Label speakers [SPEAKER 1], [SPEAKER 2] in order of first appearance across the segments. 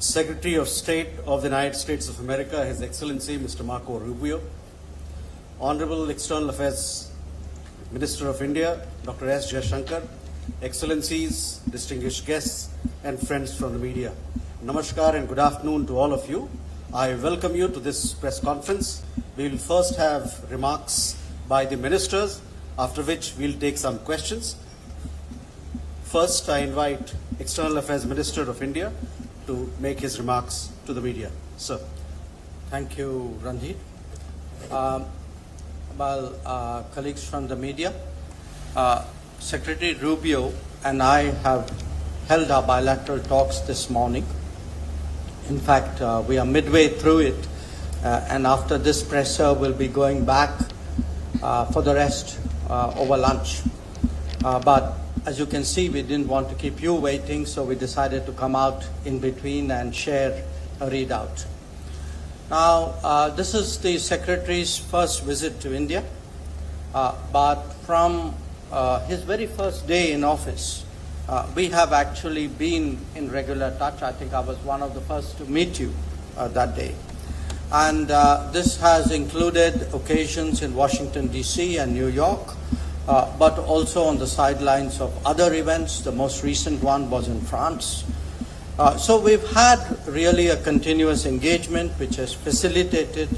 [SPEAKER 1] Secretary of State of the United States of America, His Excellency Mr. Marco Rubio, Honorable External Affairs Minister of India, Dr. S. Jaishankar, Excellencies, distinguished guests, and friends from the media. Namaskar and good afternoon to all of you. I welcome you to this press conference. We will first have remarks by the ministers, after which we'll take some questions. First, I invite External Affairs Minister of India to make his remarks to the media. Sir.
[SPEAKER 2] Thank you, Ranjit. Colleagues from the media, Secretary Rubio and I have held our bilateral talks this morning. In fact, we are midway through it, and after this presser, we'll be going back for the rest over lunch. But as you can see, we didn't want to keep you waiting, so we decided to come out in between and share a readout. Now, this is the Secretary's first visit to India, but from his very first day in office, we have actually been in regular touch. I think I was one of the first to meet you that day. And this has included occasions in Washington, D.C. and New York, but also on the sidelines of other events. The most recent one was in France. So we've had really a continuous engagement which has facilitated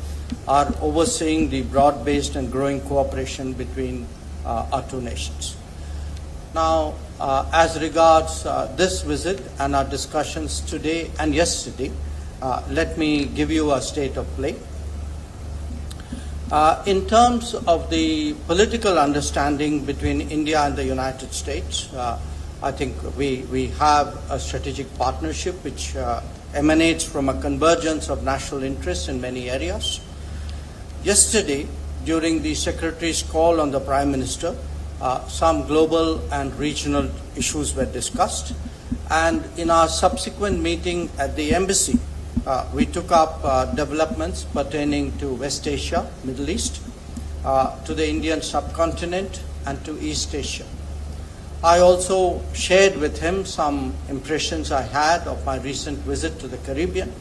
[SPEAKER 2] our overseeing the broad-based and growing cooperation between our two nations. Now, as regards this visit and our discussions today and yesterday, let me give you a state of play. In terms of the political understanding between India and the United States, I think we have a strategic partnership which emanates from a convergence of national interests in many areas. Yesterday, during the Secretary's call on the Prime Minister, some global and regional issues were discussed. And in our subsequent meeting at the embassy, we took up developments pertaining to West Asia, Middle East, to the Indian subcontinent, and to East Asia. I also shared with him some impressions I had of my recent visit to the Caribbean.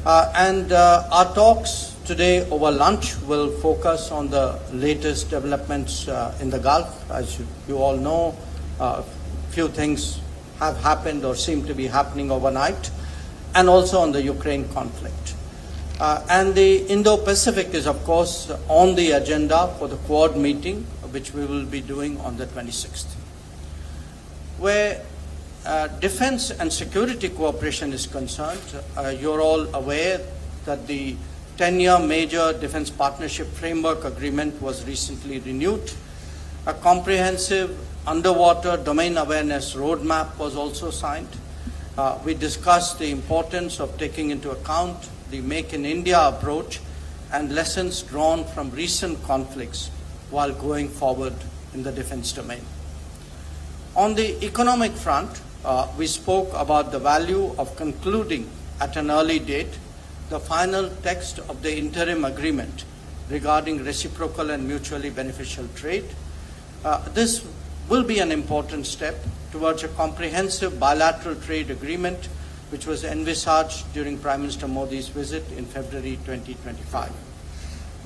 [SPEAKER 2] And our talks today over lunch will focus on the latest developments in the Gulf. As you all know, a few things have happened or seem to be happening overnight, and also on the Ukraine conflict. And the Indo-Pacific is, of course, on the agenda for the Quad meeting, which we will be doing on the 26th. Where defense and security cooperation is concerned, you're all aware that the 10-year major defense partnership framework agreement was recently renewed. A comprehensive underwater domain awareness roadmap was also signed. We discussed the importance of taking into account the Make in India approach and lessons drawn from recent conflicts while going forward in the defense domain. On the economic front, we spoke about the value of concluding at an early date the final text of the interim agreement regarding reciprocal and mutually beneficial trade. This will be an important step towards a comprehensive bilateral trade agreement which was envisaged during Prime Minister Modi's visit in February 2025.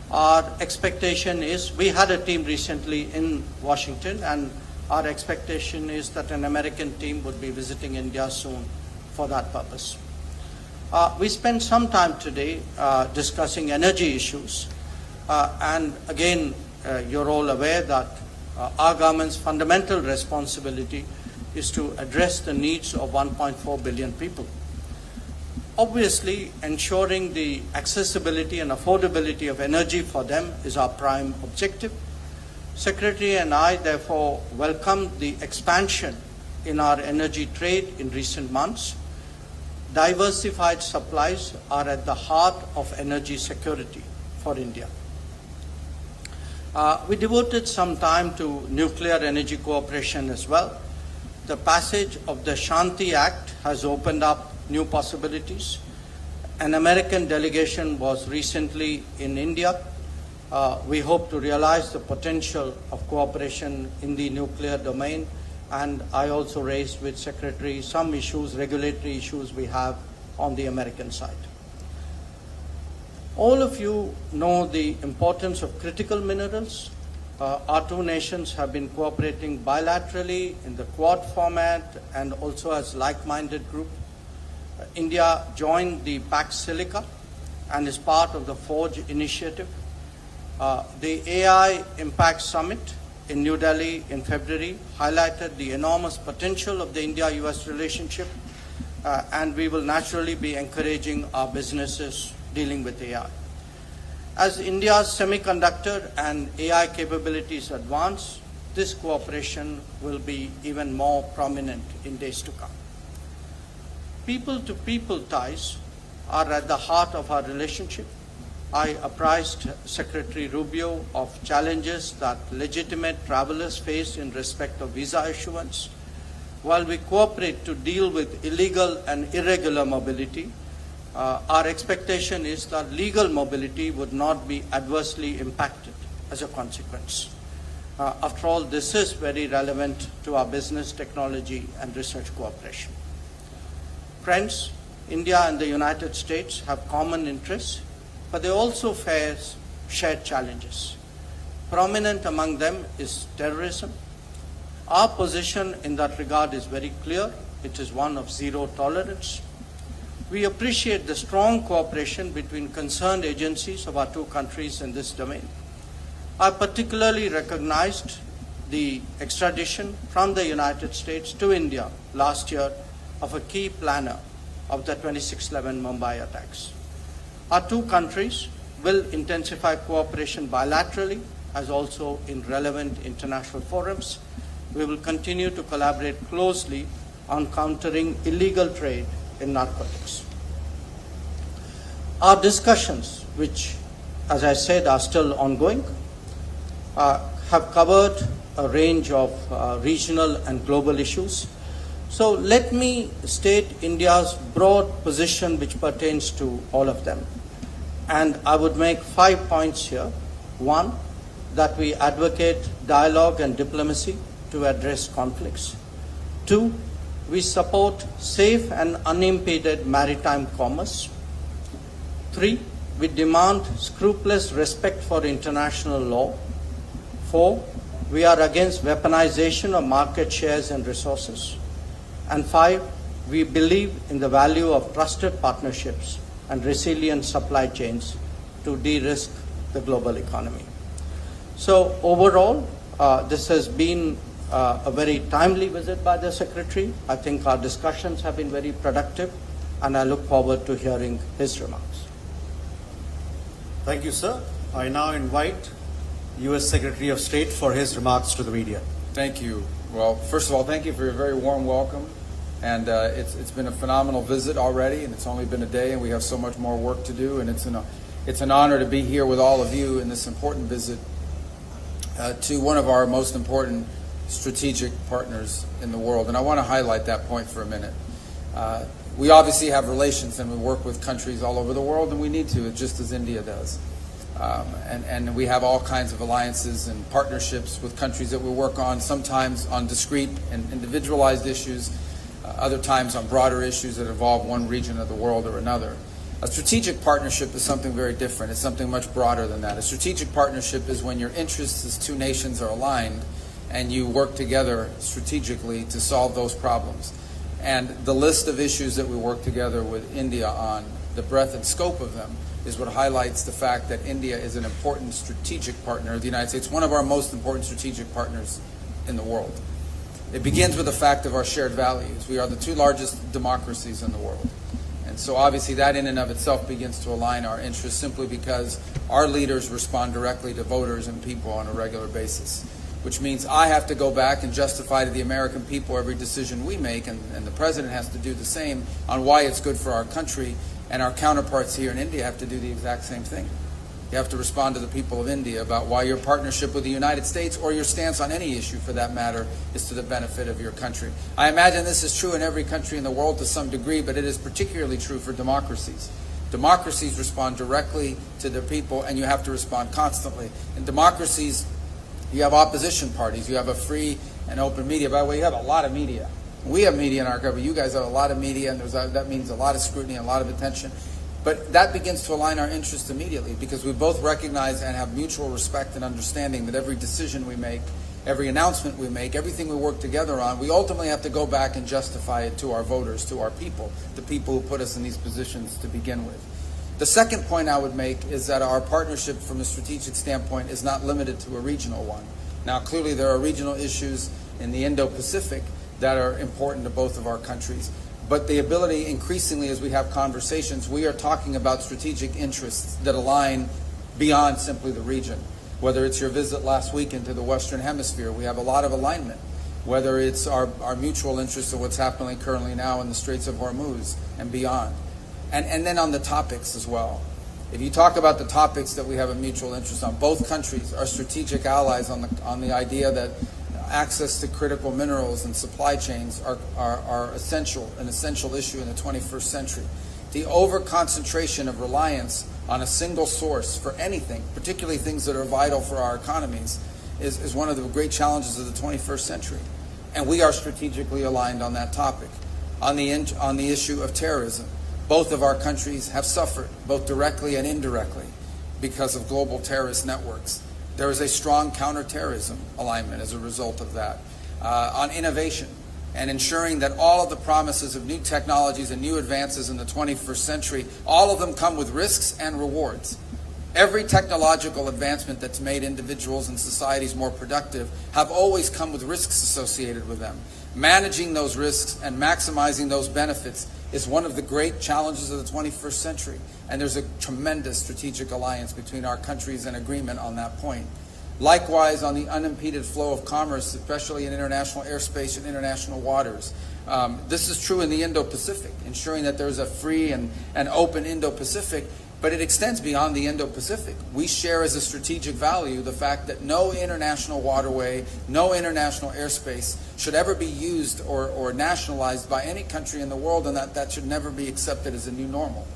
[SPEAKER 2] Our expectation is, we had a team recently in Washington, and our expectation is that an American team would be visiting India soon for that purpose. We spent some time today discussing energy issues, and again, you're all aware that our government's fundamental responsibility is to address the needs of 1.4 billion people. Obviously, ensuring the accessibility and affordability of energy for them is our prime objective. Secretary and I therefore welcomed the expansion in our energy trade in recent months. Diversified supplies are at the heart of energy security for India. We devoted some time to nuclear energy cooperation as well. The passage of the Shanti Act has opened up new possibilities. An American delegation was recently in India. We hope to realize the potential of cooperation in the nuclear domain, and I also raised with Secretary some issues, regulatory issues we have on the American side. All of you know the importance of critical minerals. Our two nations have been cooperating bilaterally in the Quad format and also as like-minded group. India joined the Pax Silica and is part of the Forge initiative. The AI Impact Summit in New Delhi in February highlighted the enormous potential of the India-US relationship, and we will naturally be encouraging our businesses dealing with AI. As India's semiconductor and AI capabilities advance, this cooperation will be even more prominent in days to come. People-to-people ties are at the heart of our relationship. I apprised Secretary Rubio of challenges that legitimate travelers face in respect of visa issuance. While we cooperate to deal with illegal and irregular mobility, our expectation is that legal mobility would not be adversely impacted as a consequence. After all, this is very relevant to our business, technology, and research cooperation. Friends, India and the United States have common interests, but they also face shared challenges. Prominent among them is terrorism. Our position in that regard is very clear. It is one of zero tolerance. We appreciate the strong cooperation between concerned agencies of our two countries in this domain. I particularly recognized the extradition from the United States to India last year of a key planner of the 26/11 Mumbai attacks. Our two countries will intensify cooperation bilaterally as also in relevant international forums. We will continue to collaborate closely on countering illegal trade in narcotics. Our discussions, which, as I said, are still ongoing, have covered a range of regional and global issues. So let me state India's broad position which pertains to all of them. And I would make 5 points here. One, that we advocate dialogue and diplomacy to address conflicts. Two, we support safe and unimpeded maritime commerce. Three, we demand scrupulous respect for international law. Four, we are against weaponization of market shares and resources. And five, we believe in the value of trusted partnerships and resilient supply chains to de-risk the global economy. So overall, this has been a very timely visit by the Secretary. I think our discussions have been very productive, and I look forward to hearing his remarks.
[SPEAKER 1] Thank you, sir. I now invite U.S. Secretary of State for his remarks to the media.
[SPEAKER 3] Thank you. Well, first of all, thank you for your very warm welcome. And it's been a phenomenal visit already, and it's only been a day, and we have so much more work to do. And it's an honor to be here with all of you in this important visit to one of our most important strategic partners in the world. And I want to highlight that point for a minute. We obviously have relations, and we work with countries all over the world, and we need to, just as India does. And we have all kinds of alliances and partnerships with countries that we work on, sometimes on discrete and individualized issues, other times on broader issues that involve one region of the world or another. A strategic partnership is something very different. It's something much broader than that. A strategic partnership is when your interests as two nations are aligned and you work together strategically to solve those problems. And the list of issues that we work together with India on, the breadth and scope of them, is what highlights the fact that India is an important strategic partner of the United States, one of our most important strategic partners in the world. It begins with the fact of our shared values. We are the two largest democracies in the world. And so obviously that in and of itself begins to align our interests simply because our leaders respond directly to voters and people on a regular basis, which means I have to go back and justify to the American people every decision we make, and the President has to do the same on why it's good for our country, and our counterparts here in India have to do the exact same thing. You have to respond to the people of India about why your partnership with the United States, or your stance on any issue for that matter, is to the benefit of your country. I imagine this is true in every country in the world to some degree, but it is particularly true for democracies. Democracies respond directly to their people, and you have to respond constantly. In democracies, you have opposition parties. You have a free and open media. By the way, you have a lot of media. We have media in our country. You guys have a lot of media, and that means a lot of scrutiny and a lot of attention. But that begins to align our interests immediately because we both recognize and have mutual respect and understanding that every decision we make, every announcement we make, everything we work together on, we ultimately have to go back and justify it to our voters, to our people, the people who put us in these positions to begin with. The second point I would make is that our partnership from a strategic standpoint is not limited to a regional one. Now, clearly there are regional issues in the Indo-Pacific that are important to both of our countries. But the ability, increasingly as we have conversations, we are talking about strategic interests that align beyond simply the region. Whether it's your visit last week into the Western Hemisphere, we have a lot of alignment. Whether it's our mutual interest in what's happening currently now in the Straits of Hormuz and beyond. And then on the topics as well. If you talk about the topics that we have a mutual interest on, both countries are strategic allies on the idea that access to critical minerals and supply chains are an essential issue in the 21st century. The over-concentration of reliance on a single source for anything, particularly things that are vital for our economies, is one of the great challenges of the 21st century. And we are strategically aligned on that topic. On the issue of terrorism, both of our countries have suffered, both directly and indirectly, because of global terrorist networks. There is a strong counterterrorism alignment as a result of that. On innovation and ensuring that all of the promises of new technologies and new advances in the 21st century, all of them come with risks and rewards. Every technological advancement that's made individuals and societies more productive have always come with risks associated with them. Managing those risks and maximizing those benefits is one of the great challenges of the 21st century. And there's a tremendous strategic alliance between our countries and agreement on that point. Likewise, on the unimpeded flow of commerce, especially in international airspace and international waters. This is true in the Indo-Pacific, ensuring that there's a free and open Indo-Pacific, but it extends beyond the Indo-Pacific. We share as a strategic value the fact that no international waterway, no international airspace should ever be used or nationalized by any country in the world, and that should never be accepted as a new normal.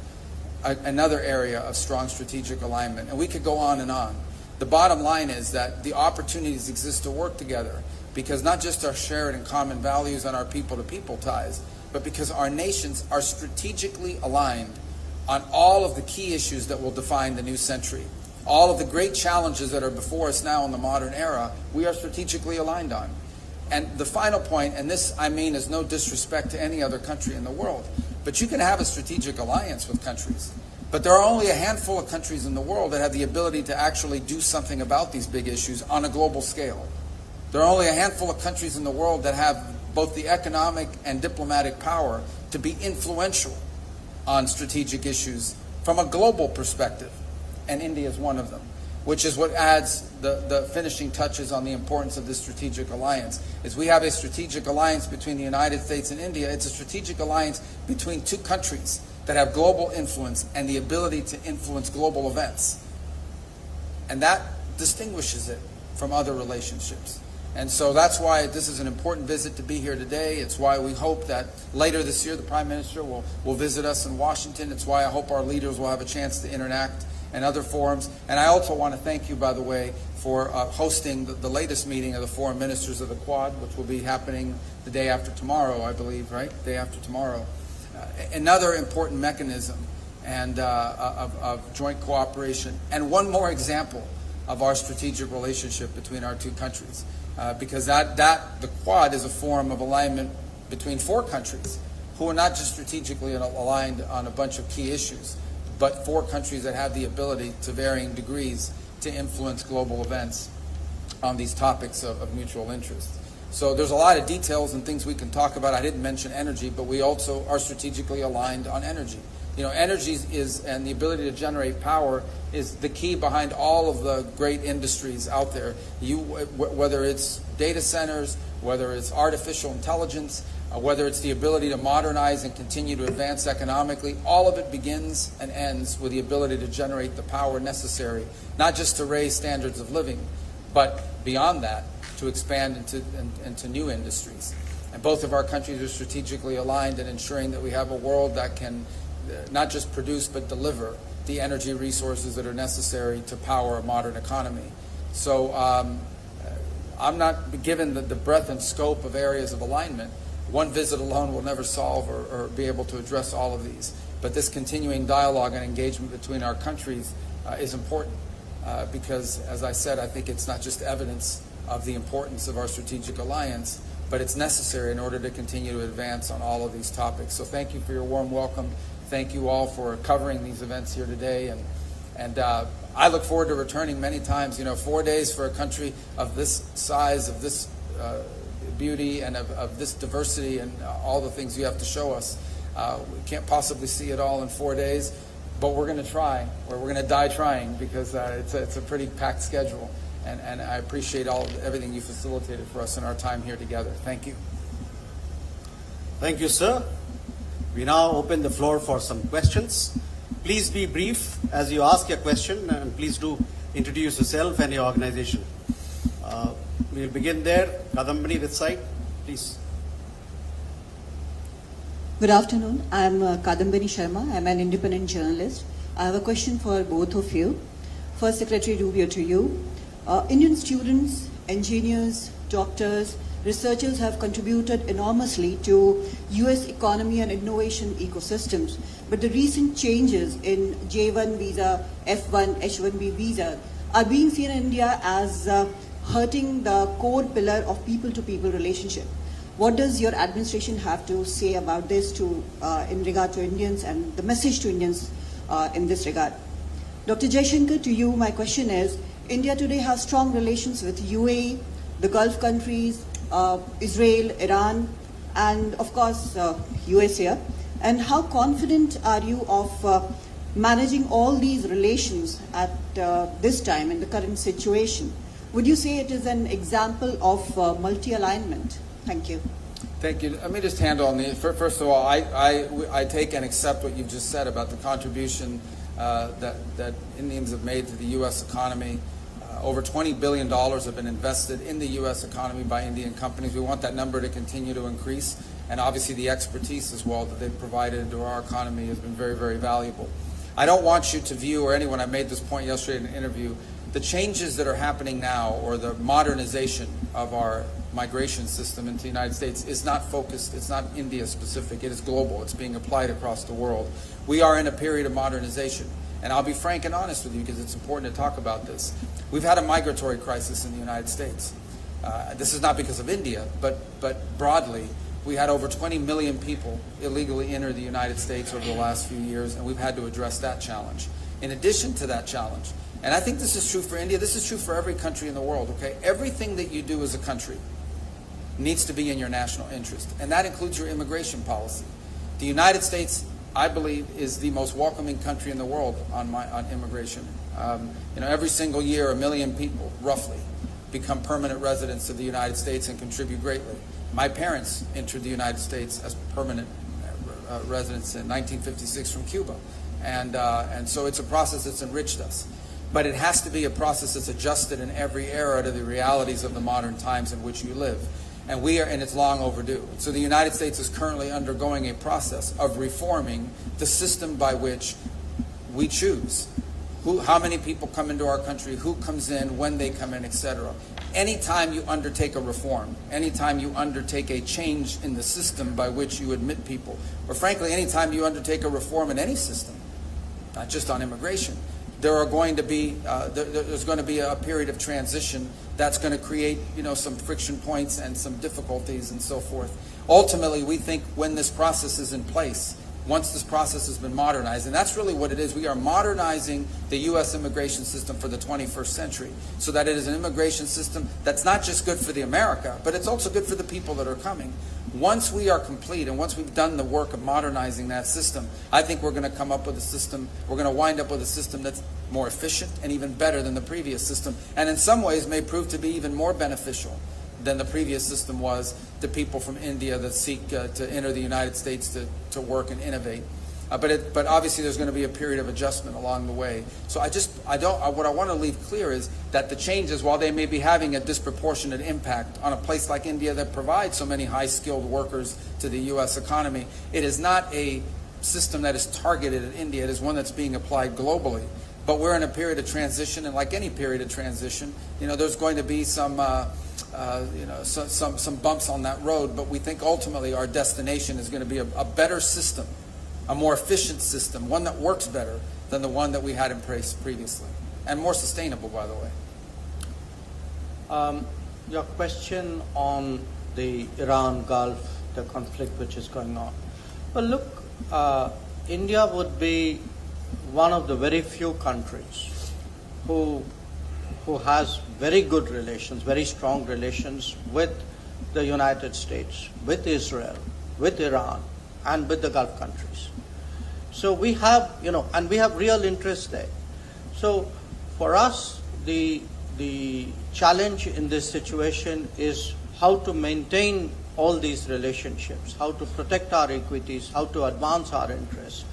[SPEAKER 3] Another area of strong strategic alignment. And we could go on and on. The bottom line is that the opportunities exist to work together because not just our shared and common values and our people-to-people ties, but because our nations are strategically aligned on all of the key issues that will define the new century. All of the great challenges that are before us now in the modern era, we are strategically aligned on. And the final point, and this I mean is no disrespect to any other country in the world, but you can have a strategic alliance with countries. But there are only a handful of countries in the world that have the ability to actually do something about these big issues on a global scale. There are only a handful of countries in the world that have both the economic and diplomatic power to be influential on strategic issues from a global perspective. And India is one of them, which is what adds the finishing touches on the importance of this strategic alliance. Is we have a strategic alliance between the United States and India. It's a strategic alliance between two countries that have global influence and the ability to influence global events. And that distinguishes it from other relationships. And so that's why this is an important visit to be here today. It's why we hope that later this year the Prime Minister will visit us in Washington. It's why I hope our leaders will have a chance to interact in other forums. And I also want to thank you, by the way, for hosting the latest meeting of the foreign ministers of the Quad, which will be happening the day after tomorrow, I believe, right? Day after tomorrow. Another important mechanism and of joint cooperation. And one more example of our strategic relationship between our two countries. Because the Quad is a forum of alignment between four countries who are not just strategically aligned on a bunch of key issues, but four countries that have the ability to varying degrees to influence global events on these topics of mutual interest. So there's a lot of details and things we can talk about. I didn't mention energy, but we also are strategically aligned on energy. You know, energy and the ability to generate power is the key behind all of the great industries out there. Whether it's data centers, whether it's artificial intelligence, whether it's the ability to modernize and continue to advance economically, all of it begins and ends with the ability to generate the power necessary, not just to raise standards of living, but beyond that, to expand into new industries. And both of our countries are strategically aligned in ensuring that we have a world that can not just produce but deliver the energy resources that are necessary to power a modern economy. So I'm not given the breadth and scope of areas of alignment, one visit alone will never solve or be able to address all of these. But this continuing dialogue and engagement between our countries is important because, as I said, I think it's not just evidence of the importance of our strategic alliance, but it's necessary in order to continue to advance on all of these topics. So thank you for your warm welcome. Thank you all for covering these events here today. And I look forward to returning many times. 4 days for a country of this size, of this beauty, and of this diversity, and all the things you have to show us. We can't possibly see it all in 4 days, but we're going to try, or we're going to die trying, because it's a pretty packed schedule. And I appreciate everything you facilitated for us in our time here together. Thank you.
[SPEAKER 1] Thank you, sir. We now open the floor for some questions. Please be brief as you ask your question, and please do introduce yourself and your organization. We'll begin there. Kadambani, this side, please.
[SPEAKER 4] Good afternoon. I'm Kadambani Sharma. I'm an independent journalist. I have a question for both of you. First, Secretary Rubio, to you. Indian students, engineers, doctors, researchers have contributed enormously to US economy and innovation ecosystems. But the recent changes in J1 visa, F1, H1B visa are being seen in India as hurting the core pillar of people-to-people relationship. What does your administration have to say about this in regard to Indians and the message to Indians in this regard? Dr. Jaishankar, to you, my question is, India today has strong relations with UAE, the Gulf countries, Israel, Iran, and of course US here. And how confident are you of managing all these relations at this time in the current situation? Would you say it is an example of multi-alignment? Thank you.
[SPEAKER 3] Thank you. Let me just handle on the first of all. I take and accept what you've just said about the contribution that Indians have made to the U.S. economy. Over $20 billion have been invested in the U.S. economy by Indian companies. We want that number to continue to increase, and obviously the expertise as well that they've provided into our economy has been very, very valuable. I don't want you to view, or anyone, I made this point yesterday in an interview, the changes that are happening now, or the modernization of our migration system into the United States, is not focused, it's not India specific, it is global, it's being applied across the world. We are in a period of modernization, and I'll be frank and honest with you because it's important to talk about this. We've had a migratory crisis in the United States. This is not because of India, but broadly, we had over 20 million people illegally enter the United States over the last few years, and we've had to address that challenge. In addition to that challenge, and I think this is true for India, this is true for every country in the world, okay? Everything that you do as a country needs to be in your national interest, and that includes your immigration policy. The United States, I believe, is the most welcoming country in the world on immigration. Every single year, 1 million people, roughly, become permanent residents of the United States and contribute greatly. My parents entered the United States as permanent residents in 1956 from Cuba, and so it's a process that's enriched us. But it has to be a process that's adjusted in every era to the realities of the modern times in which you live. And it's long overdue. So the United States is currently undergoing a process of reforming the system by which we choose how many people come into our country, who comes in, when they come in, etc. Anytime you undertake a reform, anytime you undertake a change in the system by which you admit people, or frankly, anytime you undertake a reform in any system, not just on immigration, there's going to be a period of transition that's going to create some friction points and some difficulties and so forth. Ultimately, we think when this process is in place, once this process has been modernized, and that's really what it is, we are modernizing the U.S. immigration system for the 21st century so that it is an immigration system that's not just good for the America, but it's also good for the people that are coming. Once we are complete and once we've done the work of modernizing that system, I think we're going to come up with a system, we're going to wind up with a system that's more efficient and even better than the previous system, and in some ways may prove to be even more beneficial than the previous system was to people from India that seek to enter the United States to work and innovate. But obviously there's going to be a period of adjustment along the way. So what I want to leave clear is that the changes, while they may be having a disproportionate impact on a place like India that provides so many high-skilled workers to the U.S. economy, it is not a system that is targeted at India. It is one that's being applied globally. But we're in a period of transition, and like any period of transition, there's going to be some some bumps on that road, but we think ultimately our destination is going to be a better system, a more efficient system, one that works better than the one that we had in place previously, and more sustainable, by the way.
[SPEAKER 2] Your question on the Iran Gulf, the conflict which is going on. Well, look, India would be one of the very few countries who has very good relations, very strong relations with the United States, with Israel, with Iran, and with the Gulf countries. So we have, and we have real interest there. So for us, the challenge in this situation is how to maintain all these relationships, how to protect our equities, how to advance our interests.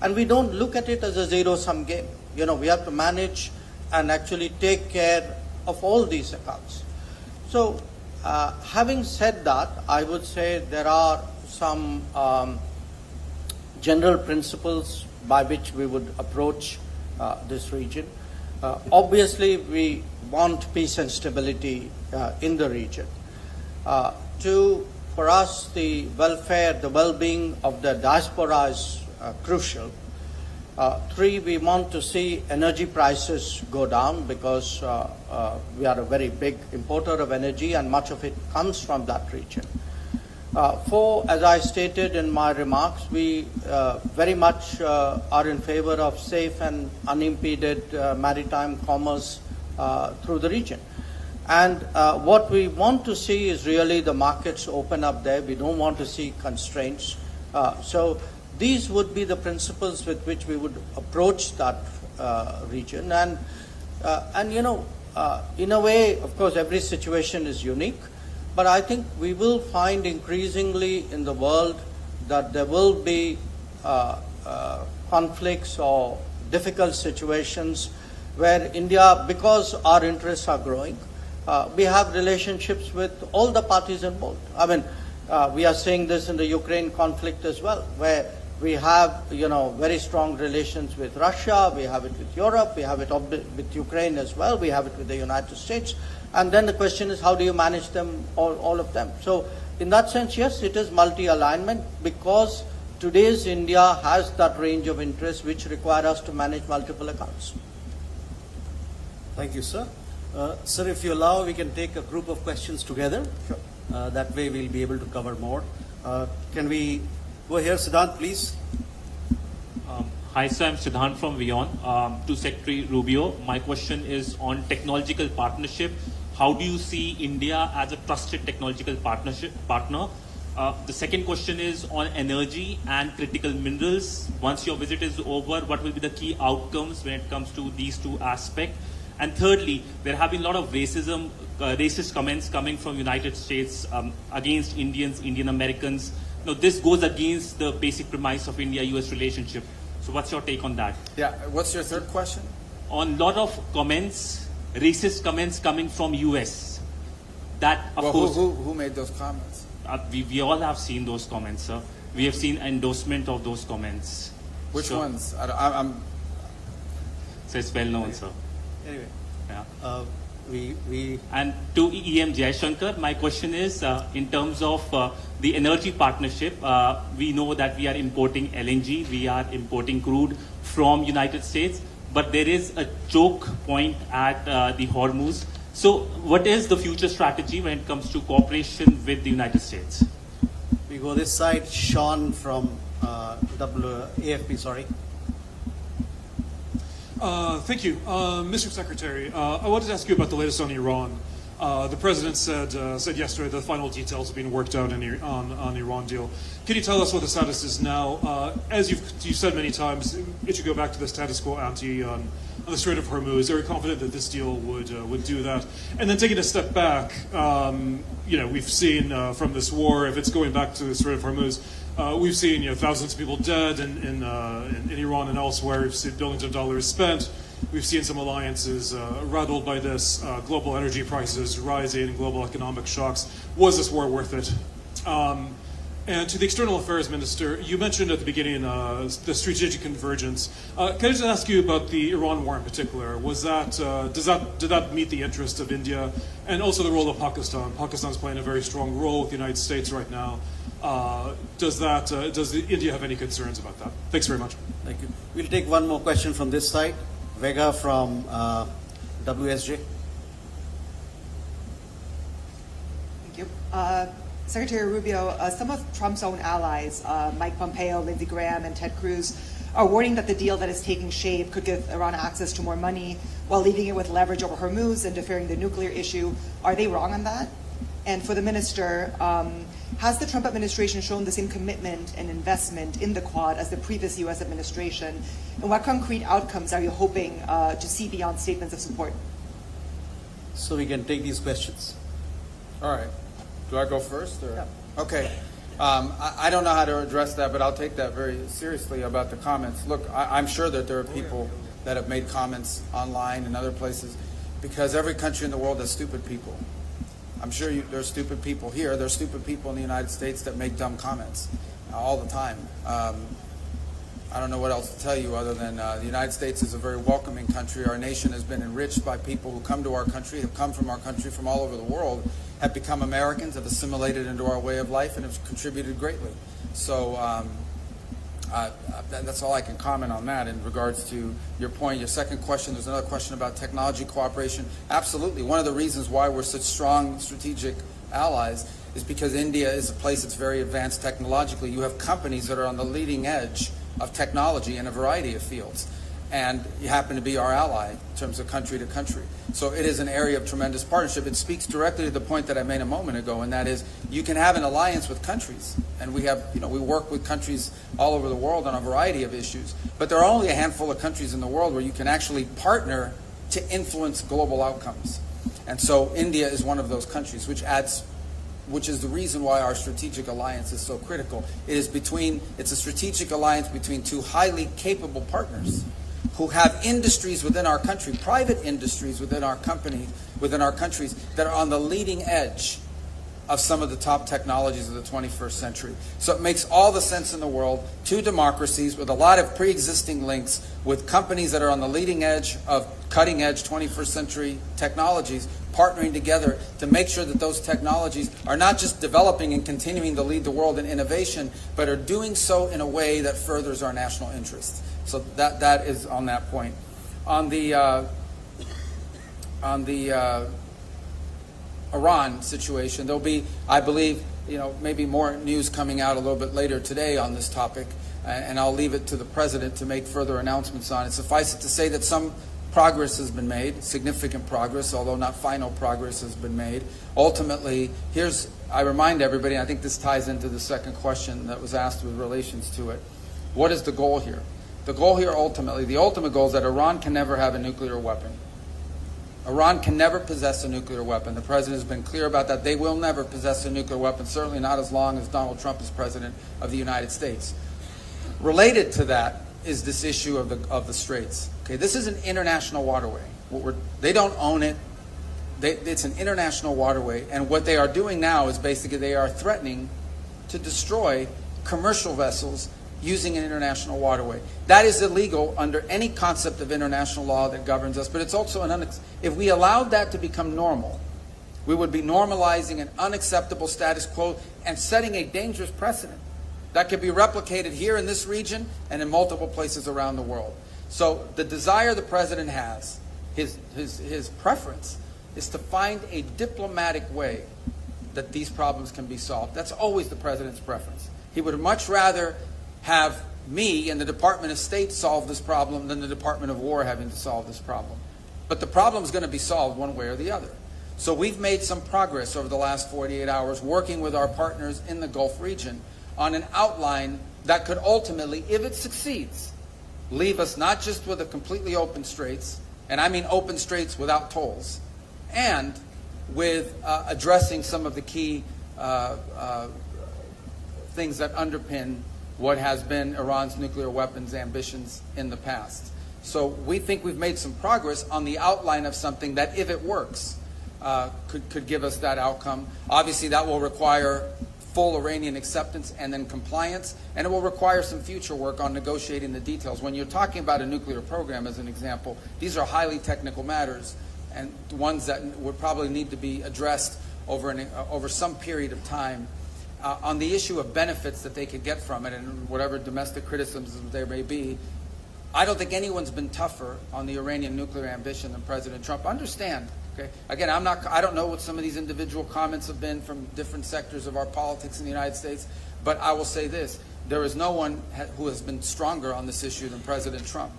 [SPEAKER 2] And we don't look at it as a zero-sum game. We have to manage and actually take care of all these accounts. So having said that, I would say there are some general principles by which we would approach this region. Obviously, we want peace and stability in the region. For us, the welfare, the well-being of the diaspora is crucial. 3, we want to see energy prices go down because we are a very big importer of energy and much of it comes from that region. 4, as I stated in my remarks, we very much are in favor of safe and unimpeded maritime commerce through the region. And what we want to see is really the markets open up there. We don't want to see constraints. So these would be the principles with which we would approach that region. And in a way, of course, every situation is unique. But I think we will find increasingly in the world that there will be conflicts or difficult situations where India, because our interests are growing, we have relationships with all the parties involved. I mean, we are seeing this in the Ukraine conflict as well, where we have, very strong relations with Russia, we have it with Europe, we have it with Ukraine as well, we have it with the United States. And then the question is, how do you manage them, all of them? So in that sense, yes, it is multi-alignment because today's India has that range of interests which require us to manage multiple accounts.
[SPEAKER 1] Thank you, sir. Sir, if you allow, we can take a group of questions together.
[SPEAKER 2] Sure.
[SPEAKER 1] That way we'll be able to cover more. Can we go here, Siddhant, please?
[SPEAKER 5] Hi, sir. I'm Siddhant from WION. To Secretary Rubio, my question is on technological partnership. How do you see India as a trusted technological partner? The second question is on energy and critical minerals. Once your visit is over, what will be the key outcomes when it comes to these two aspects? And thirdly, there have been a lot of racist comments coming from United States against Indians, Indian Americans. Now, this goes against the basic premise of India-US relationship. So what's your take on that?
[SPEAKER 3] Yeah, what's your third question?
[SPEAKER 5] On a lot of comments, racist comments coming from US. That, of course...
[SPEAKER 3] Who made those comments?
[SPEAKER 5] We all have seen those comments, sir. We have seen endorsement of those comments.
[SPEAKER 3] Which
[SPEAKER 5] So-
[SPEAKER 3] ones?
[SPEAKER 5] So it's well known, sir.
[SPEAKER 1] Anyway,
[SPEAKER 5] Yeah.
[SPEAKER 1] we
[SPEAKER 5] And to EAM Jaishankar, my question is in terms of the energy partnership, we know that we are importing LNG, we are importing crude from United States, but there is a choke point at the Hormuz. So what is the future strategy when it comes to cooperation with the United States?
[SPEAKER 1] we go this side. Sean from AFP, sorry.
[SPEAKER 6] Thank you. Mr. Secretary, I wanted to ask you about the latest on Iran. The president said yesterday the final details are being worked out on Iran deal. Can you tell us what the status is now? As you've said many times, it should go back to the status quo ante on the Strait of Hormuz. Are you confident that this deal would do that? And then taking a step back, we've seen from this war, if it's going back to the Strait of Hormuz, we've seen thousands of people dead in Iran and elsewhere. We've seen billions of dollars spent. We've seen some alliances rattled by this, global energy prices rising, global economic shocks. Was this war worth it? And to the External Affairs Minister, you mentioned at the beginning the strategic convergence. Can I just ask you about the Iran war in particular? Did that meet the interest of India, and also the role of Pakistan? Pakistan's playing a very strong role with the United States right now. Does India have any concerns about that? Thanks very much.
[SPEAKER 1] Thank you. We'll take one more question from this side. Vega from WSJ.
[SPEAKER 7] Thank you. Secretary Rubio, some of Trump's own allies, Mike Pompeo, Lindsey Graham, and Ted Cruz, are warning that the deal that is taking shape could give Iran access to more money while leaving it with leverage over Hormuz and deferring the nuclear issue. Are they wrong on that? And for the minister, has the Trump administration shown the same commitment and investment in the Quad as the previous U.S. administration? And what concrete outcomes are you hoping to see beyond statements of support?
[SPEAKER 1] So we can take these questions.
[SPEAKER 3] All right. Do I go first? Or?
[SPEAKER 7] Yeah.
[SPEAKER 3] Okay. I don't know how to address that, but I'll take that very seriously about the comments. Look, I'm sure that there are people that have made comments online and other places, because every country in the world has stupid people. I'm sure there's stupid people here. There's stupid people in the United States that make dumb comments all the time. I don't know what else to tell you other than the United States is a very welcoming country. Our nation has been enriched by people who come to our country, have come from our country from all over the world, have become Americans, have assimilated into our way of life, and have contributed greatly. So that's all I can comment on that in regards to your point. Your second question, there's another question about technology cooperation. Absolutely. One of the reasons why we're such strong strategic allies is because India is a place that's very advanced technologically. You have companies that are on the leading edge of technology in a variety of fields, and you happen to be our ally in terms of country to country. So it is an area of tremendous partnership. It speaks directly to the point that I made a moment ago, and that is you can have an alliance with countries, and we have, we work with countries all over the world on a variety of issues, but there are only a handful of countries in the world where you can actually partner to influence global outcomes. And so India is one of those countries, which is the reason why our strategic alliance is so critical. It's a strategic alliance between two highly capable partners who have industries within our country, private industries within our countries that are on the leading edge of some of the top technologies of the 21st century. So it makes all the sense in the world. Two democracies with a lot of pre-existing links with companies that are on the leading edge of cutting-edge 21st century technologies, partnering together to make sure that those technologies are not just developing and continuing to lead the world in innovation, but are doing so in a way that furthers our national interests. So that is on that point. On the Iran situation, there'll be, I believe, maybe more news coming out a little bit later today on this topic, and I'll leave it to the president to make further announcements on it. Suffice it to say that some progress has been made, significant progress, although not final progress has been made. Ultimately, I remind everybody, and I think this ties into the second question that was asked with relations to it. What is the goal here? The goal here ultimately, the ultimate goal is that Iran can never have a nuclear weapon. Iran can never possess a nuclear weapon. The president has been clear about that. They will never possess a nuclear weapon, certainly not as long as Donald Trump is president of the United States. Related to that is this issue of the Straits. Okay, this is an international waterway. They don't own it. It's an international waterway, and what they are doing now is basically they are threatening to destroy commercial vessels using an international waterway. That is illegal under any concept of international law that governs us, but it's also if we allowed that to become normal, we would be normalizing an unacceptable status quo and setting a dangerous precedent that could be replicated here in this region and in multiple places around the world. So the desire the president has, his preference, is to find a diplomatic way that these problems can be solved. That's always the president's preference. He would much rather have me and the Department of State solve this problem than the Department of War having to solve this problem. But the problem is going to be solved one way or the other. So we've made some progress over the last 48 hours working with our partners in the Gulf region on an outline that could ultimately, if it succeeds, leave us not just with a completely open straits, and I mean open straits without tolls, and with addressing some of the key things that underpin what has been Iran's nuclear weapons ambitions in the past. So we think we've made some progress on the outline of something that, if it works, could give us that outcome. Obviously, that will require full Iranian acceptance and then compliance, and it will require some future work on negotiating the details. When you're talking about a nuclear program, as an example, these are highly technical matters and ones that would probably need to be addressed over some period of time. On the issue of benefits that they could get from it and whatever domestic criticisms there may be, I don't think anyone's been tougher on the Iranian nuclear ambition than President Trump. Understand, okay? Again, I don't know what some of these individual comments have been from different sectors of our politics in the United States, but I will say this: there is no one who has been stronger on this issue than President Trump.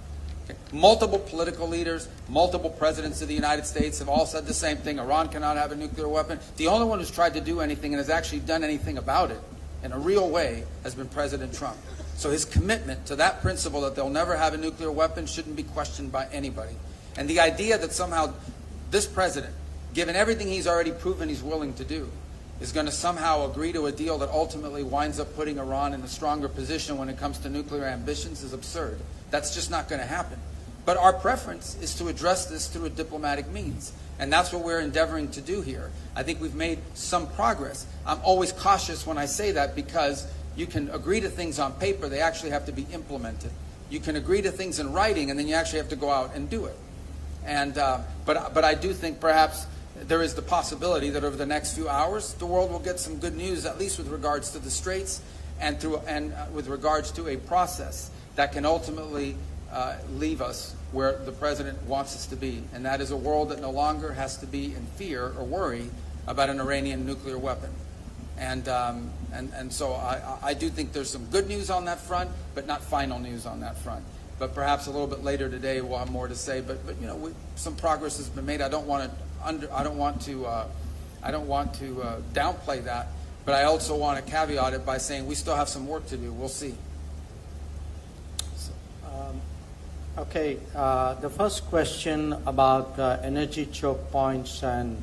[SPEAKER 3] Okay? Multiple political leaders, multiple presidents of the United States have all said the same thing: Iran cannot have a nuclear weapon. The only one who's tried to do anything and has actually done anything about it in a real way has been President Trump. So his commitment to that principle that they'll never have a nuclear weapon shouldn't be questioned by anybody. And the idea that somehow this president, given everything he's already proven he's willing to do, is going to somehow agree to a deal that ultimately winds up putting Iran in a stronger position when it comes to nuclear ambitions is absurd. That's just not going to happen. But our preference is to address this through a diplomatic means. And that's what we're endeavoring to do here. I think we've made some progress. I'm always cautious when I say that because you can agree to things on paper, they actually have to be implemented. You can agree to things in writing, and then you actually have to go out and do it. And but I do think perhaps there is the possibility that over the next few hours, the world will get some good news, at least with regards to the Straits and with regards to a process that can ultimately leave us where the president wants us to be, and that is a world that no longer has to be in fear or worry about an Iranian nuclear weapon. And so I do think there's some good news on that front, but not final news on that front. But perhaps a little bit later today we'll have more to say. But you know, some progress has been made. I don't want to downplay that. But I also want to caveat it by saying we still have some work to do. We'll see.
[SPEAKER 2] Okay, the first question about energy choke points and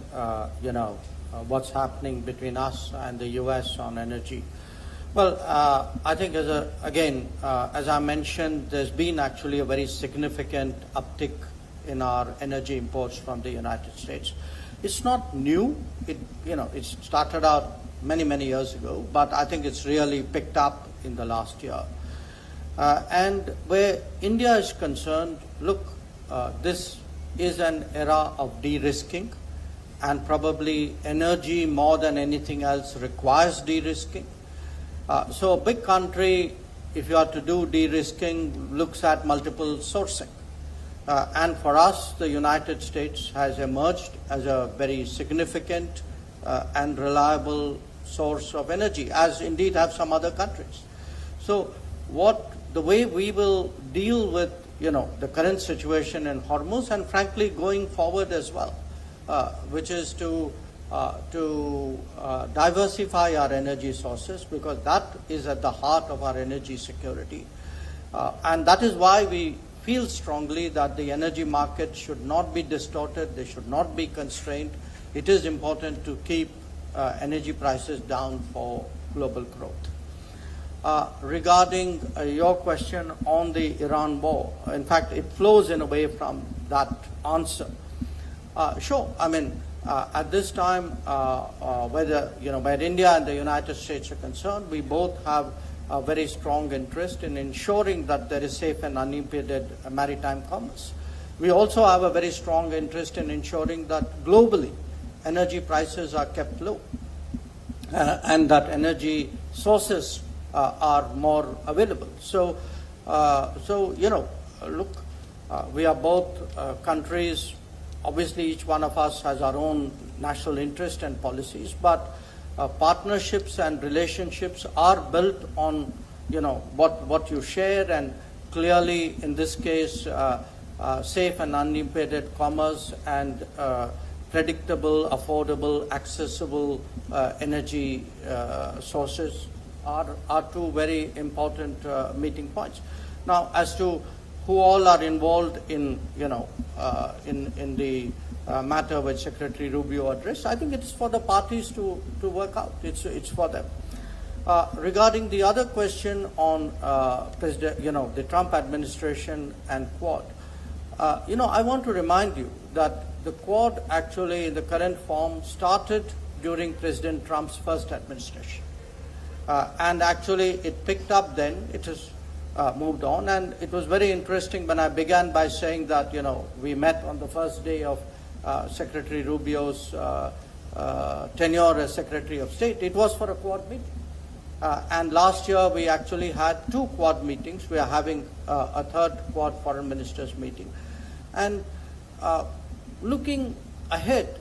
[SPEAKER 2] what's happening between us and the U.S. on energy. Well, I think as I mentioned, there's been actually a very significant uptick in our energy imports from the United States. It's not new. It started out many years ago, but I think it's really picked up in the last year. And where India is concerned, look, this is an era of de-risking, and probably energy more than anything else requires de-risking. So a big country, if you are to do de-risking, looks at multiple sourcing. And for us, the United States has emerged as a very significant and reliable source of energy, as indeed have some other countries. So the way we will deal with the current situation in Hormuz, and frankly going forward as well, which is to diversify our energy sources, because that is at the heart of our energy security. And that is why we feel strongly that the energy market should not be distorted, they should not be constrained. It is important to keep energy prices down for global growth. Regarding your question on the Iran war, in fact, it flows in a way from that answer. Sure, I mean, at this time, where India and the United States are concerned, we both have a very strong interest in ensuring that there is safe and unimpeded maritime commerce. We also have a very strong interest in ensuring that globally energy prices are kept low and that energy sources are more available. So look, we are both countries. Obviously, each one of us has our own national interest and policies, but partnerships and relationships are built on, what you share, and clearly, in this case, safe and unimpeded commerce and predictable, affordable, accessible energy sources are two very important meeting points. Now, as to who all are involved in the matter which Secretary Rubio addressed, I think it's for the parties to work out. It's for them. Regarding the other question on the Trump administration and Quad, I want to remind you that the Quad actually in the current form started during President Trump's first administration. And actually, it picked up then. It has moved on. And it was very interesting when I began by saying that, we met on the first day of Secretary Rubio's tenure as Secretary of State. It was for a Quad meeting. And last year, we actually had 2 Quad meetings. We are having a 3rd Quad Foreign Ministers meeting. And looking ahead,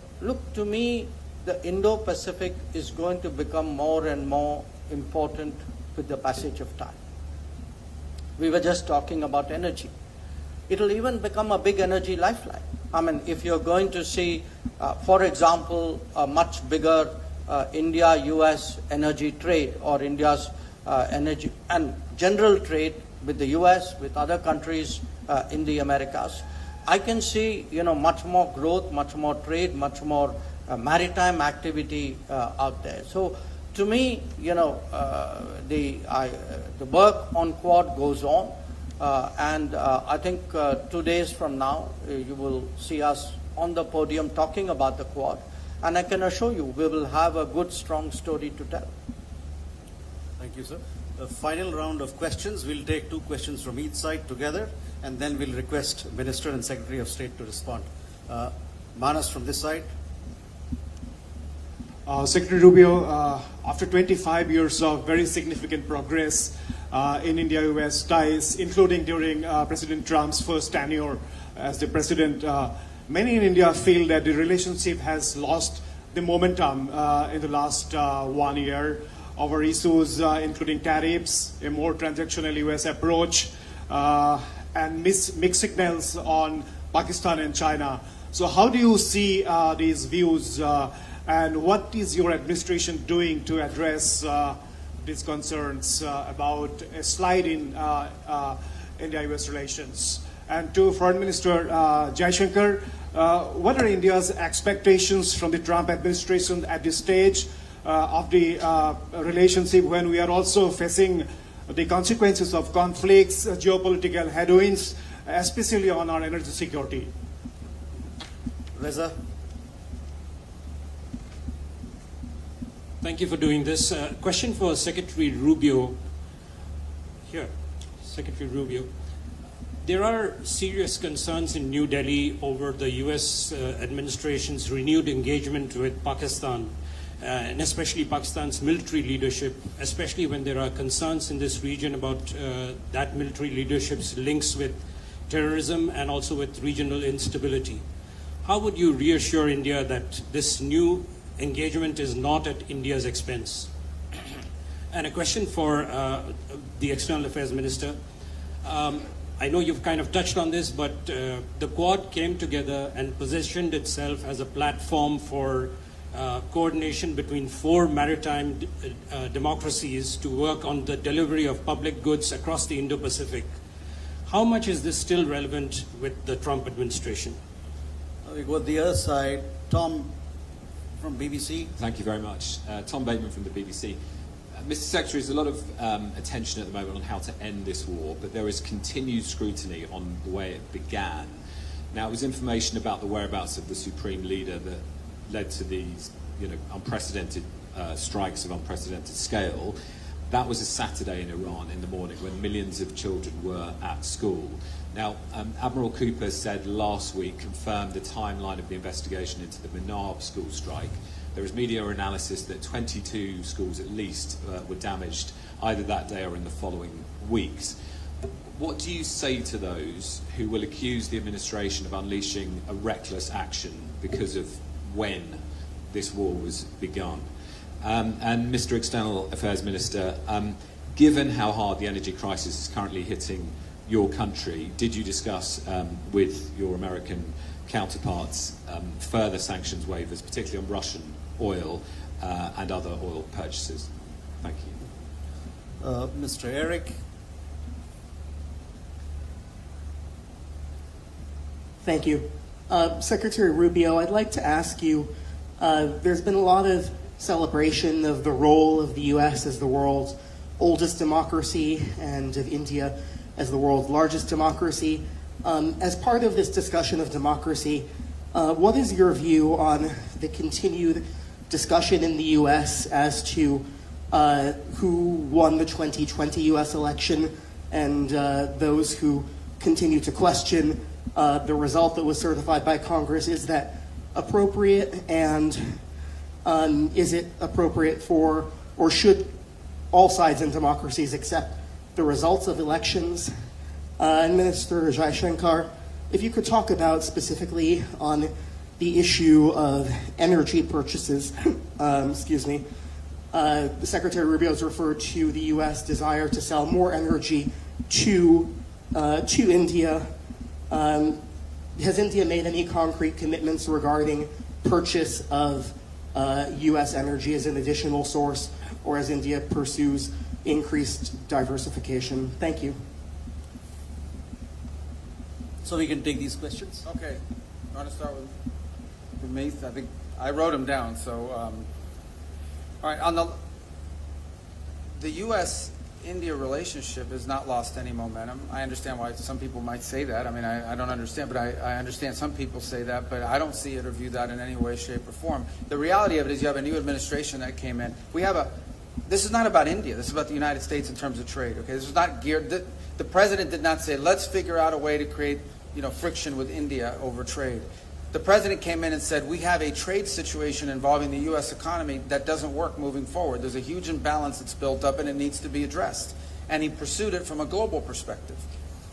[SPEAKER 2] to me, the Indo-Pacific is going to become more and more important with the passage of time. We were just talking about energy. It'll even become a big energy lifeline. I mean, if you're going to see, for example, a much bigger India-US energy trade, or India's energy and general trade with the US, with other countries in the Americas, I can see, much more growth, much more trade, much more maritime activity out there. So, to me, the work on Quad goes on, and I think 2 days from now, you will see us on the podium talking about the Quad, and I can assure you, we will have a good, strong story to tell.
[SPEAKER 1] Thank you, sir. The final round of questions. We'll take 2 questions from each side together, and then we'll request Minister and Secretary of State to respond. Manas from this side.
[SPEAKER 8] Secretary Rubio, after 25 years of very significant progress in India-US ties, including during President Trump's first tenure as the president, many in India feel that the relationship has lost the momentum in the last 1 year over issues including tariffs, a more transactional US approach, and mixed signals on Pakistan and China. So how do you see these views, and what is your administration doing to address these concerns about a slide in India-US relations? And to Foreign Minister Jaishankar, what are India's expectations from the Trump administration at this stage of the relationship, when we are also facing the consequences of conflicts, geopolitical headwinds, especially on our energy security?
[SPEAKER 1] Reza.
[SPEAKER 9] Thank you for doing this. Question for Secretary Rubio. Secretary Rubio. There are serious concerns in New Delhi over the U.S. administration's renewed engagement with Pakistan, and especially Pakistan's military leadership, especially when there are concerns in this region about that military leadership's links with terrorism and also with regional instability. How would you reassure India that this new engagement is not at India's expense? And a question for the External Affairs Minister. I know you've kind of touched on this, but the Quad came together and positioned itself as a platform for coordination between 4 maritime democracies to work on the delivery of public goods across the Indo-Pacific. How much is this still relevant with the Trump administration?
[SPEAKER 1] We go to the other side. Tom from BBC.
[SPEAKER 10] Thank you very much. Tom Bateman from the BBC. Mr. Secretary, there's a lot of attention at the moment on how to end this war, but there is continued scrutiny on the way it began. Now, it was information about the whereabouts of the Supreme Leader that led to these, unprecedented strikes of unprecedented scale. That was a Saturday in Iran in the morning when millions of children were at school. Now, Admiral Cooper said last week, confirmed the timeline of the investigation into the Minab school strike. There is media analysis that 22 schools at least were damaged either that day or in the following weeks. What do you say to those who will accuse the administration of unleashing a reckless action because of when this war was begun? And Mr. External Affairs Minister, given how hard the energy crisis is currently hitting your country, did you discuss with your American counterparts further sanctions waivers, particularly on Russian oil and other oil purchases? Thank you.
[SPEAKER 1] Mr. Eric.
[SPEAKER 11] Thank you. Secretary Rubio, I'd like to ask you, there's been a lot of celebration of the role of the U.S. as the world's oldest democracy and of India as the world's largest democracy. As part of this discussion of democracy, what is your view on the continued discussion in the U.S. as to who won the 2020 U.S. election and those who continue to question the result that was certified by Congress. Is that appropriate? And is it appropriate for, or should all sides in democracies accept the results of elections? And Minister Jaishankar, if you could talk about specifically on the issue of energy purchases, Secretary Rubio has referred to the U.S. desire to sell more energy to India. Has India made any concrete commitments regarding purchase of U.S. energy as an additional source, or as India pursues increased diversification? Thank you.
[SPEAKER 1] So we can take these questions.
[SPEAKER 3] Okay. You want to start with me? I think I wrote them down. So, all right. On the U.S.-India relationship has not lost any momentum. I understand why some people might say that. I mean, I don't understand, but I understand some people say that, but I don't see it or view that in any way, shape, or form. The reality of it is you have a new administration that came in. This is not about India. This is about the United States in terms of trade. Okay, this is not geared. The president did not say, let's figure out a way to create friction with India over trade. The president came in and said, we have a trade situation involving the U.S. economy that doesn't work moving forward. There's a huge imbalance that's built up and it needs to be addressed. And he pursued it from a global perspective.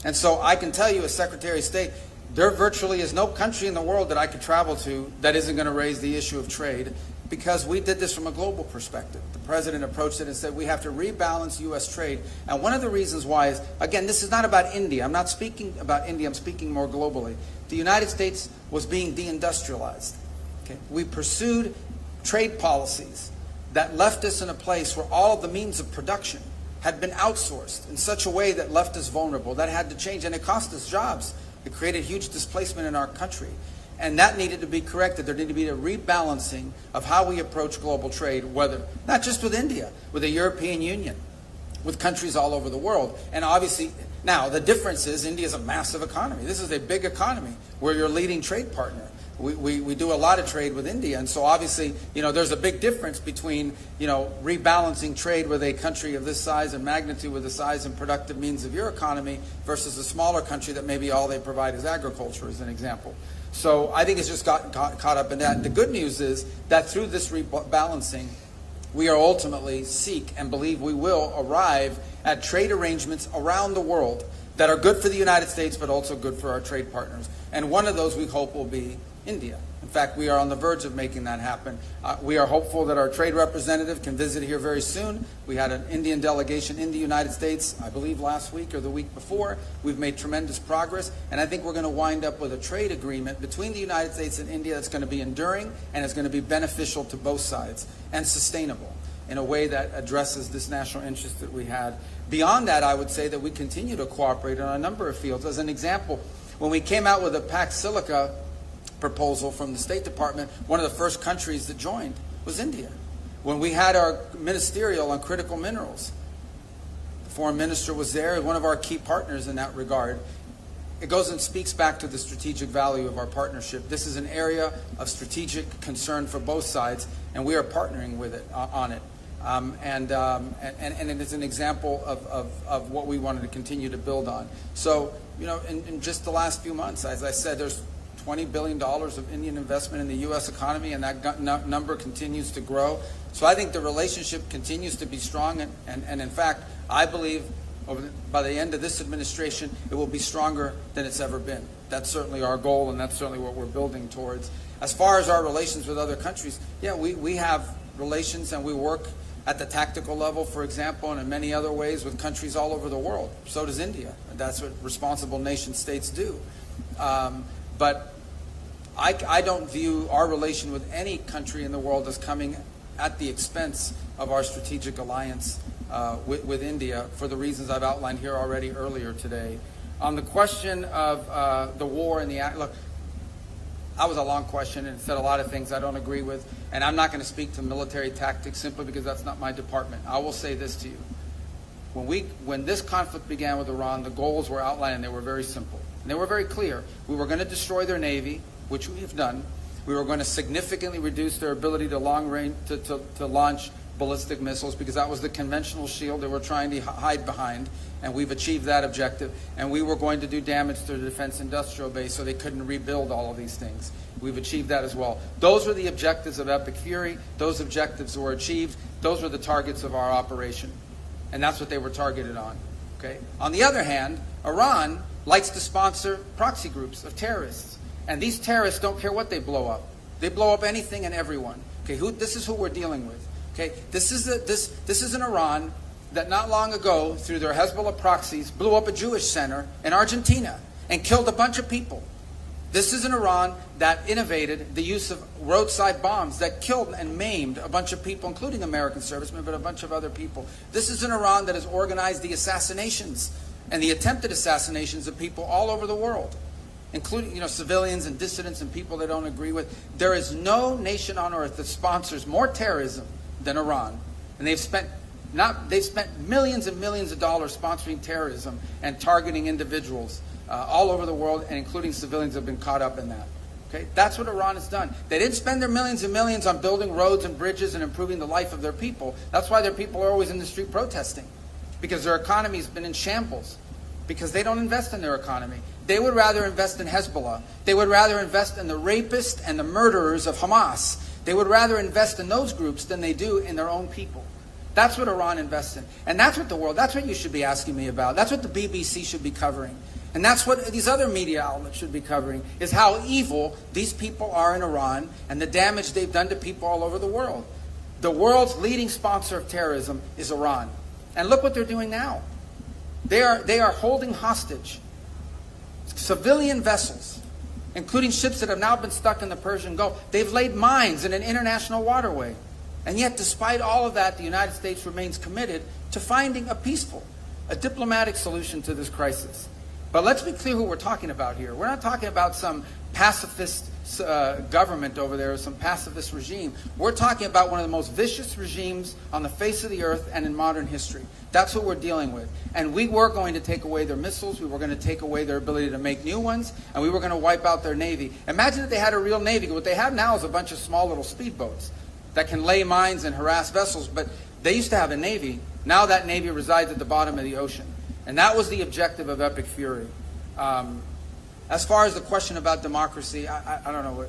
[SPEAKER 3] And so I can tell you as Secretary of State, there virtually is no country in the world that I could travel to that isn't going to raise the issue of trade, because we did this from a global perspective. The president approached it and said we have to rebalance U.S. trade. And one of the reasons why is, again, this is not about India. I'm not speaking about India. I'm speaking more globally. The United States was being deindustrialized. Okay? We pursued trade policies that left us in a place where all of the means of production had been outsourced in such a way that left us vulnerable. That had to change, and it cost us jobs. It created huge displacement in our country. And that needed to be corrected. There needed to be a rebalancing of how we approach global trade, whether not just with India, with the European Union, with countries all over the world. And obviously, now the difference is India is a massive economy. This is a big economy. We're your leading trade partner. We do a lot of trade with India. And so obviously, there's a big difference between, rebalancing trade with a country of this size and magnitude with the size and productive means of your economy versus a smaller country that maybe all they provide is agriculture, as an example. So I think it's just gotten caught up in that. The good news is that through this rebalancing, we are ultimately seek and believe we will arrive at trade arrangements around the world that are good for the United States, but also good for our trade partners. And one of those we hope will be India. In fact, we are on the verge of making that happen. We are hopeful that our trade representative can visit here very soon. We had an Indian delegation in the United States, I believe last week or the week before. We've made tremendous progress, and I think we're going to wind up with a trade agreement between the United States and India that's going to be enduring and is going to be beneficial to both sides and sustainable in a way that addresses this national interest that we had. Beyond that, I would say that we continue to cooperate on a number of fields. As an example, when we came out with a Pax Silica proposal from the State Department, one of the first countries that joined was India. When we had our ministerial on critical minerals, the foreign minister was there, one of our key partners in that regard. It goes and speaks back to the strategic value of our partnership. This is an area of strategic concern for both sides, and we are partnering with it on it. And it is an example of what we wanted to continue to build on. So, in just the last few months, as I said, there's $20 billion of Indian investment in the U.S. economy, and that number continues to grow. So I think the relationship continues to be strong, and in fact, I believe by the end of this administration, it will be stronger than it's ever been. That's certainly our goal, and that's certainly what we're building towards. As far as our relations with other countries, yeah, we have relations, and we work at the tactical level, for example, and in many other ways with countries all over the world. So does India. That's what responsible nation states do. But I don't view our relation with any country in the world as coming at the expense of our strategic alliance with India for the reasons I've outlined here already earlier today. On the question of the war and look, that was a long question and it said a lot of things I don't agree with, and I'm not going to speak to military tactics simply because that's not my department. I will say this to you. When this conflict began with Iran, the goals were outlined and they were very simple. And they were very clear. We were going to destroy their navy, which we have done. We were going to significantly reduce their ability to launch ballistic missiles, because that was the conventional shield they were trying to hide behind, and we've achieved that objective. And we were going to do damage to the defense industrial base so they couldn't rebuild all of these things. We've achieved that as well. Those were the objectives of Epic Fury. Those objectives were achieved. Those were the targets of our operation. And that's what they were targeted on. Okay? On the other hand, Iran likes to sponsor proxy groups of terrorists. And these terrorists don't care what they blow up. They blow up anything and everyone. Okay, this is who we're dealing with. Okay, this is an Iran that not long ago, through their Hezbollah proxies, blew up a Jewish center in Argentina and killed a bunch of people. This is an Iran that innovated the use of roadside bombs that killed and maimed a bunch of people, including American servicemen, but a bunch of other people. This is an Iran that has organized the assassinations and the attempted assassinations of people all over the world, including, civilians and dissidents and people they don't agree with. There is no nation on earth that sponsors more terrorism than Iran. And they've spent millions and millions of dollars sponsoring terrorism and targeting individuals all over the world, and including civilians have been caught up in that. Okay? That's what Iran has done. They didn't spend their millions and millions on building roads and bridges and improving the life of their people. That's why their people are always in the street protesting, because their economy has been in shambles, because they don't invest in their economy. They would rather invest in Hezbollah. They would rather invest in the rapists and the murderers of Hamas. They would rather invest in those groups than they do in their own people. That's what Iran invests in. And that's what you should be asking me about. That's what the BBC should be covering. And that's what these other media outlets should be covering, is how evil these people are in Iran and the damage they've done to people all over the world. The world's leading sponsor of terrorism is Iran. And look what they're doing now. They are holding hostage civilian vessels, including ships that have now been stuck in the Persian Gulf. They've laid mines in an international waterway. And yet, despite all of that, the United States remains committed to finding a diplomatic solution to this crisis. But let's be clear who we're talking about here. We're not talking about some pacifist government over there or some pacifist regime. We're talking about one of the most vicious regimes on the face of the earth and in modern history. That's what we're dealing with. And we were going to take away their missiles. We were going to take away their ability to make new ones. And we were going to wipe out their Navy. Imagine if they had a real Navy. What they have now is a bunch of small little speedboats that can lay mines and harass vessels. But they used to have a Navy. Now that Navy resides at the bottom of the ocean. And that was the objective of Epic Fury. As far as the question about democracy, I don't know.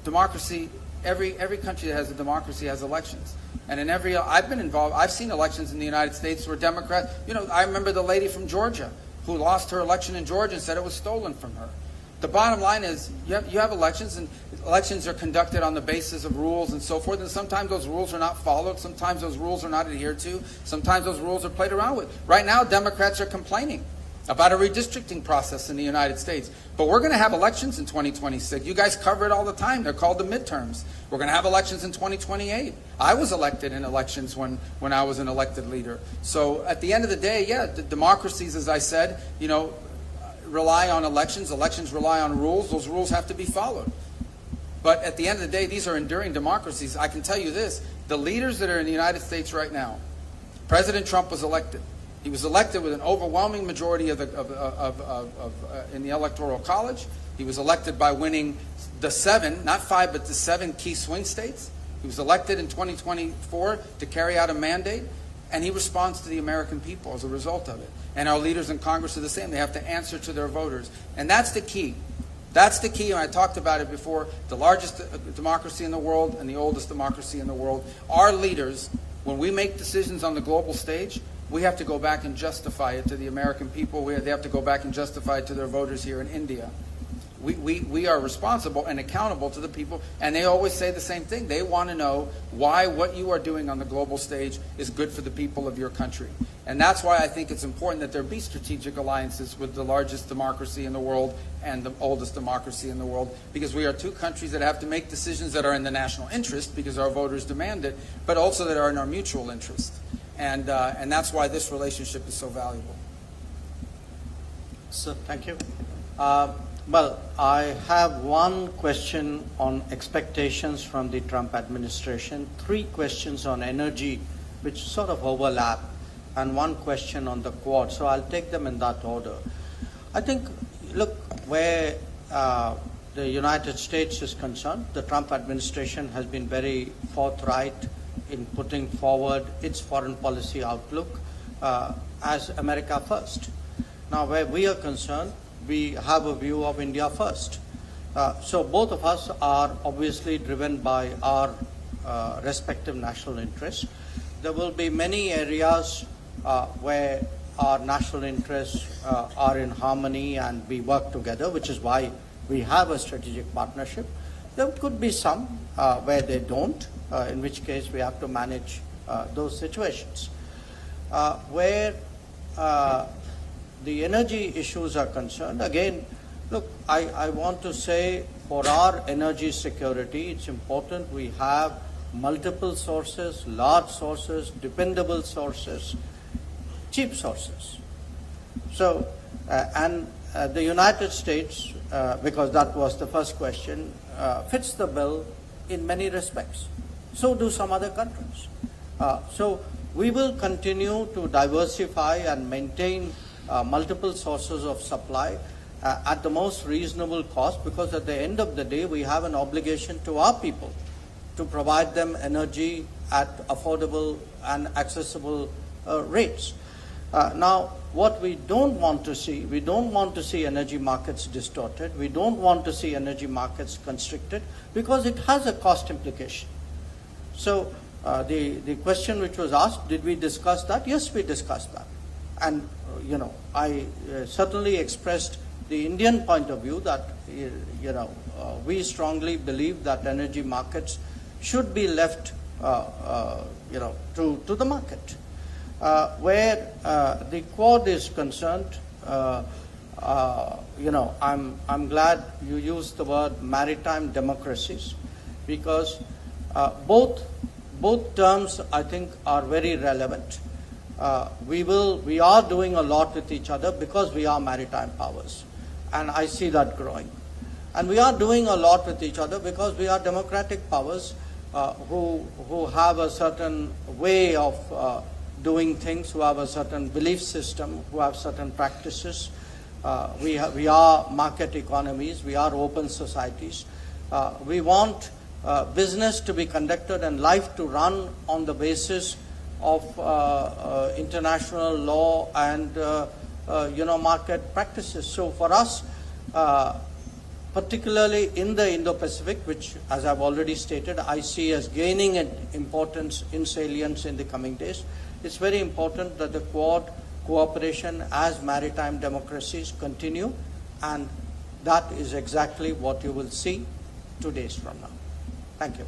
[SPEAKER 3] Democracy, every country that has a democracy has elections. And in I've been involved, I've seen elections in the United States where Democrats, I remember the lady from Georgia who lost her election in Georgia and said it was stolen from her. The bottom line is you have elections, and elections are conducted on the basis of rules and so forth, and sometimes those rules are not followed, sometimes those rules are not adhered to, sometimes those rules are played around with. Right now, Democrats are complaining about a redistricting process in the United States. But we're going to have elections in 2026. You guys cover it all the time. They're called the midterms. We're going to have elections in 2028. I was elected in elections when I was an elected leader. So at the end of the day, the democracies, as I said, rely on elections. Elections rely on rules. Those rules have to be followed. But at the end of the day, these are enduring democracies. I can tell you this. The leaders that are in the United States right now, President Trump was elected. He was elected with an overwhelming majority in the Electoral College. He was elected by winning the 7, not 5, but the 7 key swing states. He was elected in 2024 to carry out a mandate, and he responds to the American people as a result of it. And our leaders in Congress are the same. They have to answer to their voters. And that's the key. That's the key, and I talked about it before. The largest democracy in the world and the oldest democracy in the world. Our leaders, when we make decisions on the global stage, we have to go back and justify it to the American people. They have to go back and justify it to their voters here in India. We are responsible and accountable to the people, and they always say the same thing. They want to know why what you are doing on the global stage is good for the people of your country. And that's why I think it's important that there be strategic alliances with the largest democracy in the world and the oldest democracy in the world, because we are two countries that have to make decisions that are in the national interest because our voters demand it, but also that are in our mutual interest. And that's why this relationship is so valuable.
[SPEAKER 2] So, thank you. Well, I have one question on expectations from the Trump administration, 3 questions on energy, which sort of overlap, and 1 question on the Quad. So I'll take them in that order. I think, look, where the United States is concerned, the Trump administration has been very forthright in putting forward its foreign policy outlook as America first. Now, where we are concerned, we have a view of India first. So both of us are obviously driven by our respective national interests. There will be many areas where our national interests are in harmony and we work together, which is why we have a strategic partnership. There could be some where they don't, in which case we have to manage those situations. Where the energy issues are concerned, again, look, I want to say for our energy security, it's important we have multiple sources, large sources, dependable sources, cheap sources. So, the United States, because that was the first question, fits the bill in many respects. So do some other countries. So we will continue to diversify and maintain multiple sources of supply at the most reasonable cost, because at the end of the day, we have an obligation to our people to provide them energy at affordable and accessible rates. Now, what we don't want to see, we don't want to see energy markets distorted. We don't want to see energy markets constricted, because it has a cost implication. So the question which was asked, did we discuss that? Yes, we discussed that. And, I certainly expressed the Indian point of view that, we strongly believe that energy markets should be left, to the market. Where the Quad is concerned, I'm glad you used the word maritime democracies, because both terms, I think, are very relevant. We are doing a lot with each other because we are maritime powers, and I see that growing. And we are doing a lot with each other because we are democratic powers who have a certain way of doing things, who have a certain belief system, who have certain practices. We are market economies, we are open societies. We want business to be conducted and life to run on the basis of international law and market practices. So for us, particularly in the Indo-Pacific, which, as I've already stated, I see as gaining in importance in salience in the coming days, it's very important that the Quad cooperation as maritime democracies continue, and that is exactly what you will see 2 days from now. Thank you.